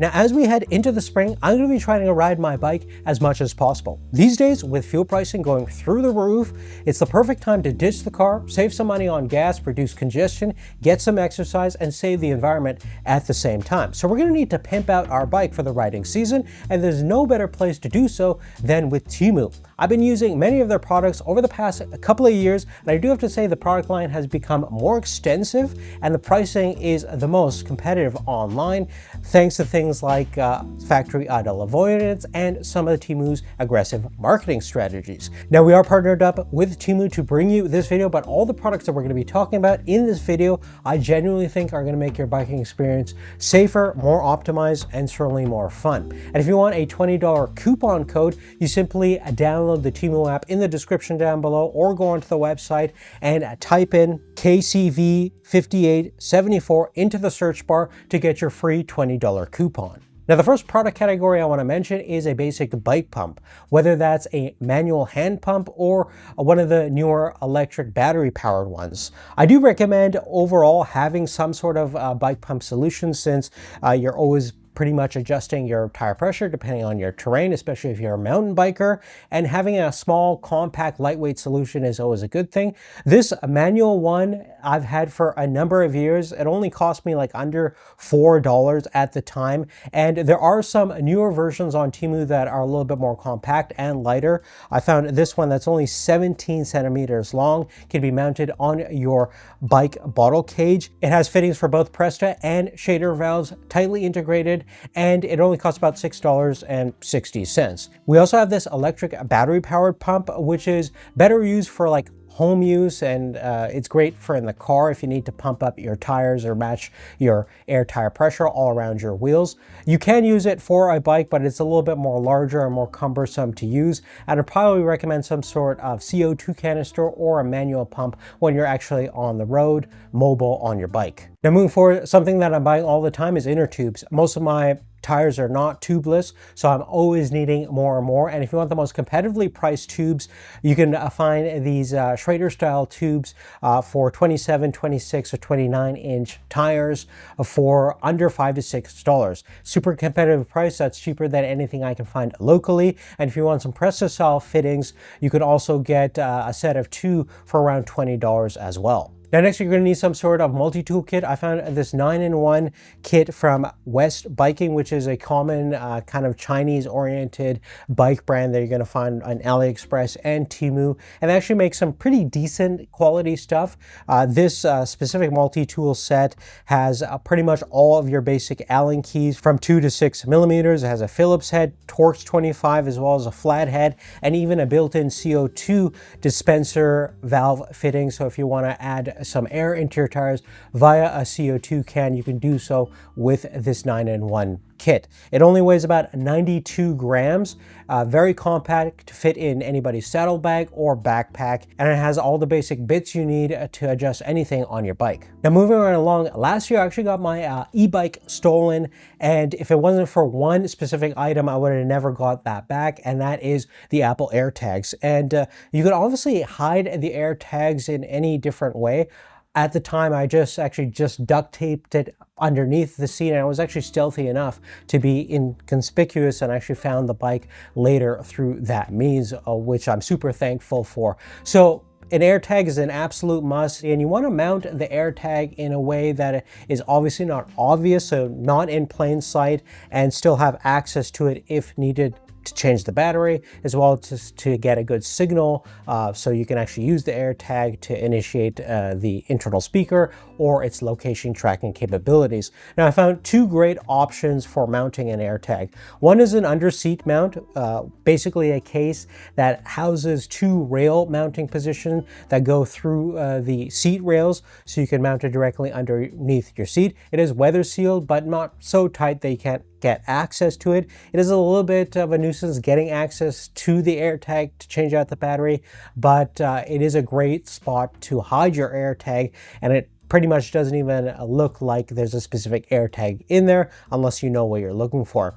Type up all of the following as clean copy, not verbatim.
Now, as we head into the spring, I'm going to be trying to ride my bike as much as possible. These days, with fuel pricing going through the roof, it's the perfect time to ditch the car, save some money on gas, reduce congestion, get some exercise, and save the environment at the same time. So we're going to need to pimp out our bike for the riding season, and there's no better place to do so than with Temu. I've been using many of their products over the past couple of years, and I do have to say the product line has become more extensive, and the pricing is the most competitive online, thanks to things like factory idle avoidance and some of Temu's aggressive marketing strategies. Now, we are partnered up with Temu to bring you this video, but all the products that we're going to be talking about in this video, I genuinely think are going to make your biking experience safer, more optimized, and certainly more fun. And if you want a $20 coupon code, you simply download the Temu app in the description down below, or go onto the website and type in KCV5874 into the search bar to get your free $20 coupon. Now, the first product category I want to mention is a basic bike pump, whether that's a manual hand pump or one of the newer electric battery powered ones. I do recommend overall having some sort of bike pump solution, since you're always pretty much adjusting your tire pressure depending on your terrain, especially if you're a mountain biker, and having a small, compact, lightweight solution is always a good thing. This manual one I've had for a number of years. It only cost me like under $4 at the time, and there are some newer versions on Temu that are a little bit more compact and lighter. I found this one that's only 17 centimeters long, can be mounted on your bike bottle cage. It has fittings for both Presta and Schrader valves, tightly integrated, and it only costs about $6.60. We also have this electric battery powered pump, which is better used for like home use, and it's great for in the car if you need to pump up your tires or match your air tire pressure all around your wheels. You can use it for a bike, but it's a little bit more larger and more cumbersome to use. I'd probably recommend some sort of CO2 canister or a manual pump when you're actually on the road, mobile on your bike. Now, moving forward, something that I'm buying all the time is inner tubes. Most of my tires are not tubeless, so I'm always needing more and more. And if you want the most competitively priced tubes, you can find these Schrader style tubes for 27, 26, or 29-inch tires for under $5 to $6. Super competitive price. That's cheaper than anything I can find locally. And if you want some Presta style fittings, you could also get a set of 2 for around $20 as well. Now, next, you're going to need some sort of multi-tool kit. I found this 9-in-1 kit from West Biking, which is a common kind of Chinese-oriented bike brand that you're going to find on AliExpress and Temu, and they actually make some pretty decent quality stuff. This specific multi-tool set has pretty much all of your basic Allen keys from 2 to 6 millimeters. It has a Phillips head, Torx 25, as well as a flat head, and even a built-in CO2 dispenser valve fitting. So if you want to add some air into your tires via a CO2 can, you can do so with this 9-in-1 kit. It only weighs about 92 grams, very compact to fit in anybody's saddlebag or backpack, and it has all the basic bits you need to adjust anything on your bike. Now, moving right along, last year I actually got my e-bike stolen, and if it wasn't for one specific item, I would have never got that back, and that is the Apple AirTags. And you could obviously hide the AirTags in any different way. At the time, I just duct taped it underneath the seat, and I was actually stealthy enough to be inconspicuous, and I actually found the bike later through that means, which I'm super thankful for. So an AirTag is an absolute must, and you want to mount the AirTag in a way that is obviously not obvious, so not in plain sight, and still have access to it if needed to change the battery, as well as to get a good signal, so you can actually use the AirTag to initiate the internal speaker or its location tracking capabilities. Now, I found 2 great options for mounting an AirTag. One is an under seat mount, basically a case that houses 2 rail mounting positions that go through the seat rails, so you can mount it directly underneath your seat. It is weather sealed, but not so tight that you can't get access to it. It is a little bit of a nuisance getting access to the AirTag to change out the battery, but it is a great spot to hide your AirTag, and it pretty much doesn't even look like there's a specific AirTag in there unless you know what you're looking for.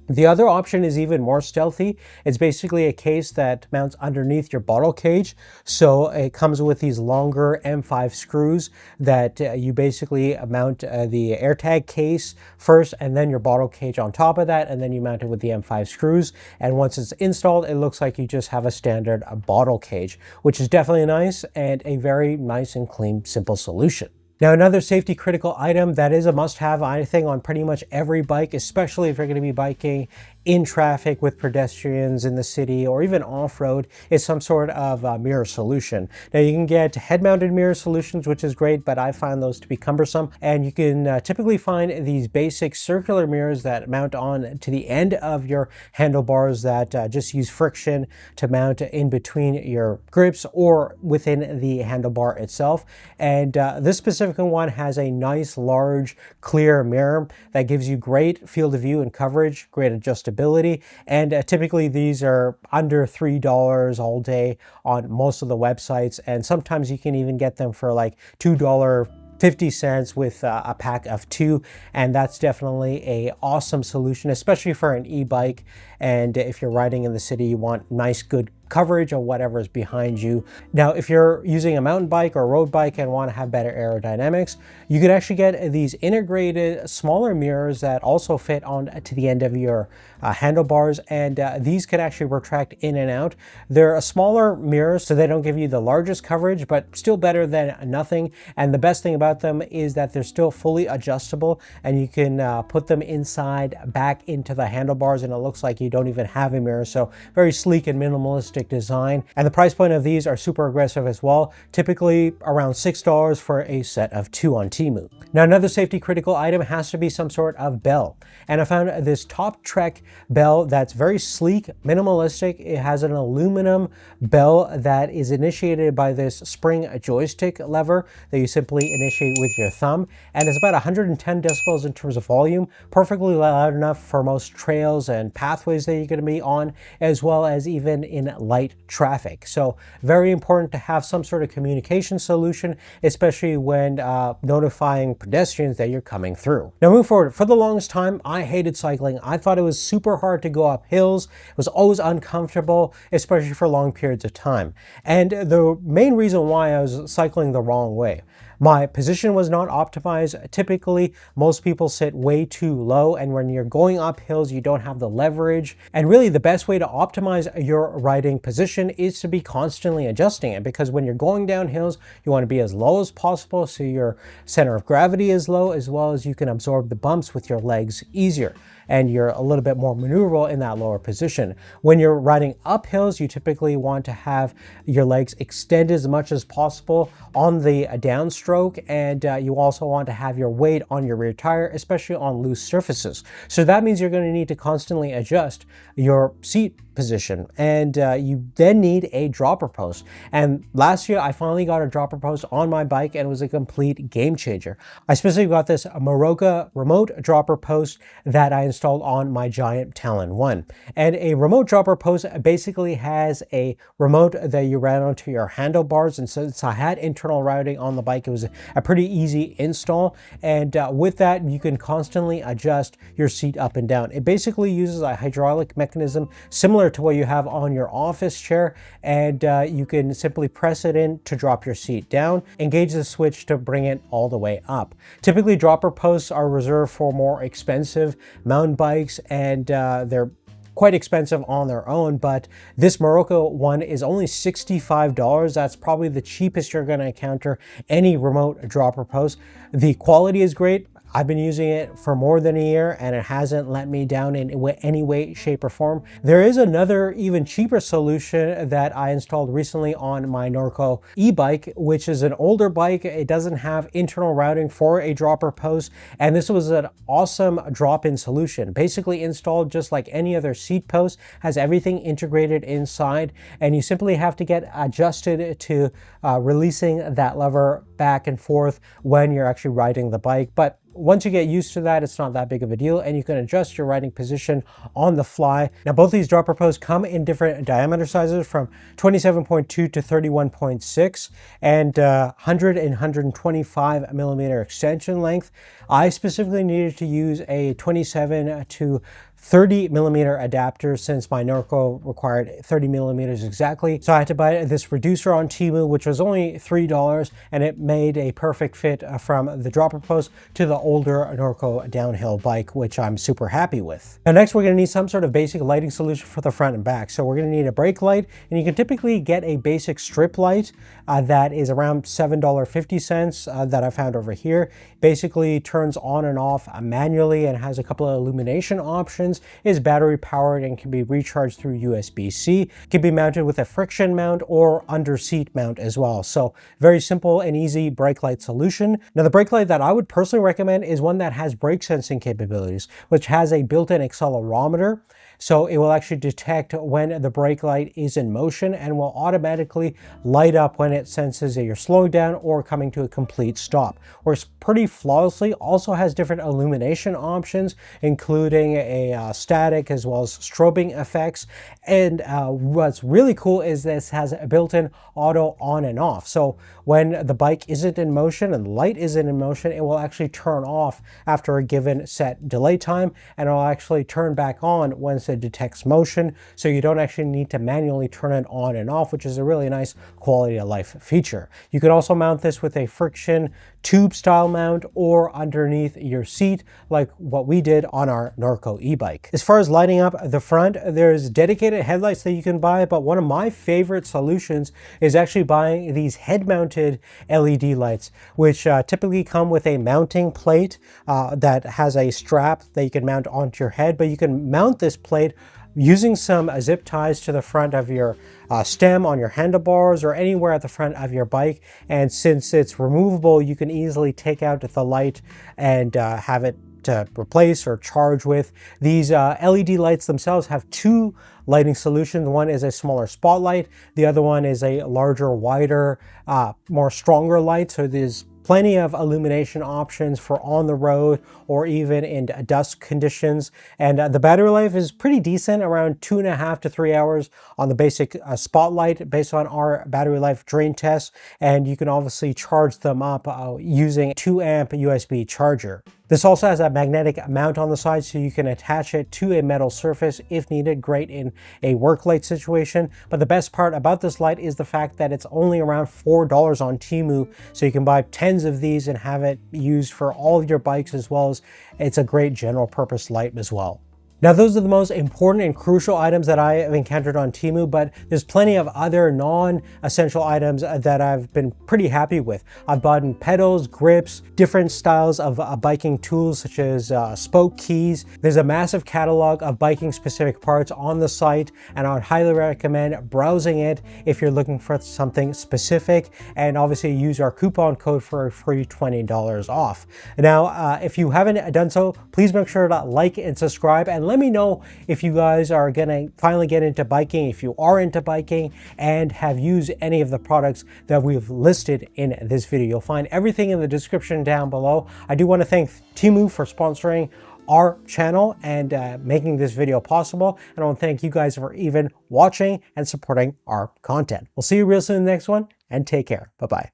The other option is even more stealthy. It's basically a case that mounts underneath your bottle cage. So it comes with these longer M5 screws that you basically mount the Airtag case first and then your bottle cage on top of that, and then you mount it with the M5 screws. And once it's installed, it looks like you just have a standard bottle cage, which is definitely nice and a very nice and clean, simple solution. Now, another safety critical item that is a must-have, I think, on pretty much every bike, especially if you're going to be biking in traffic with pedestrians in the city or even off-road, is some sort of mirror solution. Now, you can get head-mounted mirror solutions, which is great, but I find those to be cumbersome. And you can typically find these basic circular mirrors that mount on to the end of your handlebars that just use friction to mount in between your grips or within the handlebar itself. And this specific one has a nice, large, clear mirror that gives you great field of view and coverage, great adjustability. And typically these are under $3 all day on most of the websites, and sometimes you can even get them for like $2.50 with a pack of 2, and that's definitely a awesome solution, especially for an e-bike. And if you're riding in the city, you want nice, good coverage of whatever is behind you. Now, if you're using a mountain bike or a road bike and want to have better aerodynamics, you could actually get these integrated smaller mirrors that also fit on to the end of your handlebars, and these could actually retract in and out. They're a smaller mirrors, so they don't give you the largest coverage, but still better than nothing. And the best thing about them is that they're still fully adjustable, and you can put them inside back into the handlebars, and it looks like you don't even have a mirror. So very sleek and minimalistic design. And the price point of these are super aggressive as well, typically around $6 for a set of 2 on Temu. Now, another safety critical item has to be some sort of bell. And I found this Top Trek bell that's very sleek, minimalistic. It has an aluminum bell that is initiated by this spring joystick lever that you simply initiate with your thumb. And it's about 110 decibels in terms of volume, perfectly loud enough for most trails and pathways that you're going to be on, as well as even in light traffic. So very important to have some sort of communication solution, especially when notifying pedestrians that you're coming through. Now, moving forward, for the longest time, I hated cycling. I thought it was super hard to go up hills. It was always uncomfortable, especially for long periods of time. And the main reason why I was cycling the wrong way, my position was not optimized. Typically, most people sit way too low, and when you're going up hills, you don't have the leverage. And really, the best way to optimize your riding position is to be constantly adjusting it, because when you're going down hills, you want to be as low as possible so your center of gravity is low, as well as you can absorb the bumps with your legs easier, and you're a little bit more maneuverable in that lower position. When you're riding up hills, you typically want to have your legs extend as much as possible on the downstroke, and you also want to have your weight on your rear tire, especially on loose surfaces. So that means you're going to need to constantly adjust your seat position, and you then need a dropper post. And last year I finally got a dropper post on my bike, and it was a complete game changer. I specifically got this MEROCA remote dropper post that I installed on my giant Talon 1. And a remote dropper post basically has a remote that you ran onto your handlebars, and since I had internal routing on the bike, it was a pretty easy install. And with that, you can constantly adjust your seat up and down. It basically uses a hydraulic mechanism similar to what you have on your office chair, and you can simply press it in to drop your seat down, engage the switch to bring it all the way up. Typically, dropper posts are reserved for more expensive mountain bikes, and they're quite expensive on their own, but this MEROCA one is only $65. That's probably the cheapest you're going to encounter any remote dropper post. The quality is great. I've been using it for more than a year, and it hasn't let me down in any way, shape, or form. There is another even cheaper solution that I installed recently on my Norco e-bike, which is an older bike. It doesn't have internal routing for a dropper post, and this was an awesome drop-in solution. Basically installed just like any other seat post, has everything integrated inside, and you simply have to get adjusted to releasing that lever back and forth when you're actually riding the bike. But once you get used to that, it's not that big of a deal, and you can adjust your riding position on the fly. Now, both these dropper posts come in different diameter sizes from 27.2 to 31.6 and 100 and 125 millimeter extension length. I specifically needed to use a 27 to 30 millimeter adapter since my MEROCA required 30 millimeters exactly. So I had to buy this reducer on Temu, which was only $3, and it made a perfect fit from the dropper post to the older MEROCA downhill bike, which I'm super happy with. Now next, we're gonna need some sort of basic lighting solution for the front and back. So we're gonna need a brake light, and you can typically get a basic strip light that is around $7.50 that I found over here. Basically turns on and off manually and has a couple of illumination options, is battery powered and can be recharged through USB-C, can be mounted with a friction mount or under seat mount as well. So very simple and easy brake light solution. Now the brake light that I would personally recommend is one that has brake sensing capabilities, which has a built-in accelerometer. So it will actually detect when the brake light is in motion and will automatically light up when it senses that you're slowing down or coming to a complete stop. Works pretty flawlessly. Also has different illumination options, including a static as well as strobing effects. And what's really cool is this has a built-in auto on and off. So when the bike isn't in motion and the light isn't in motion, it will actually turn off after a given set delay time, and it will actually turn back on once it detects motion. So you don't actually need to manually turn it on and off, which is a really nice quality of life feature. You can also mount this with a friction tube style mount or underneath your seat, like what we did on our MEROCA e-bike. As far as lighting up the front, there's dedicated headlights that you can buy, but one of my favorite solutions is actually buying these head-mounted LED lights, which typically come with a mounting plate that has a strap that you can mount onto your head, but you can mount this plate using some zip ties to the front of your stem on your handlebars or anywhere at the front of your bike. And since it's removable, you can easily take out the light and have it to replace or charge with. These LED lights themselves have two lighting solutions. One is a smaller spotlight. The other one is a larger, wider, more stronger light. So there's plenty of illumination options for on the road or even in dusk conditions. And the battery life is pretty decent, around 2.5 to 3 hours on the basic spotlight based on our battery life drain test. And you can obviously charge them up using a 2-amp USB charger. This also has a magnetic mount on the side, so you can attach it to a metal surface if needed. Great in a work light situation. But the best part about this light is the fact that it's only around $4 on Temu, so you can buy tens of these and have it used for all of your bikes, as well as it's a great general purpose light as well. Now, those are the most important and crucial items that I have encountered on Temu, but there's plenty of other non-essential items that I've been pretty happy with. I've bought pedals, grips, different styles of biking tools such as spoke keys. There's a massive catalog of biking specific parts on the site, and I would highly recommend browsing it if you're looking for something specific, and obviously use our coupon code for a free $20 off. Now, if you haven't done so, please make sure to like and subscribe, and let me know if you guys are gonna finally get into biking, if you are into biking and have used any of the products that we've listed in this video. You'll find everything in the description down below. I do want to thank Temu for sponsoring our channel and making this video possible. And I want to thank you guys for even watching and supporting our content. We'll see you real soon in the next one, and take care. Bye-bye.